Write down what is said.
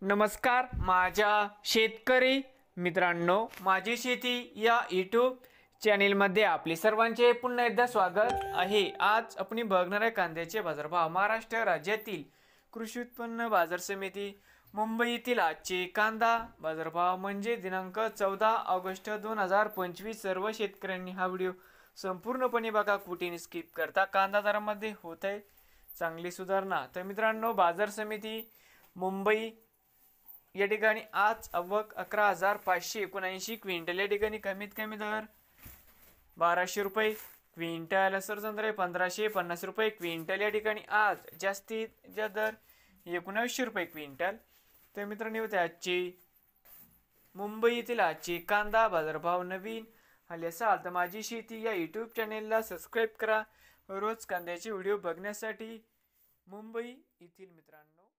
नमस्कार माझ्या शेतकरी मित्रांनो, माझी शेती या यूट्यूब चॅनेलमध्ये आपले सर्वांचे पुन्हा एकदा स्वागत आहे। आज आपण बघणार आहे कांद्याचे बाजारभाव। महाराष्ट्र राज्यातील कृषी उत्पन्न बाजार समिती मुंबई येथील आजचे कांदा बाजारभाव म्हणजे दिनांक 14 ऑगस्ट 2025। सर्व शेतकऱ्यांनी हा व्हिडिओ संपूर्णपणे बघा, कुठेही स्किप करता। कांदा दरामध्ये होत आहे चांगली सुधारणा। तर मित्रांनो, बाजार समिती मुंबई या ठिकाणी आज आवक 11,579 क्विंटल, या ठिकाणी कमीत कमी दर 1200 रुपये क्विंटल, सरसंत्र 1550 रुपये क्विंटल, या ठिकाणी आज जास्तीत जास्त दर 1900 रुपये क्विंटल। तर मित्रांनो, आजची मुंबई येथील आजचे कांदा बाजारभाव नवीन आले असाल तर माझी शेती या यूट्यूब चॅनेलला सबस्क्राईब करा रोज कांद्याचे व्हिडिओ बघण्यासाठी। मुंबई येथील मित्रांनो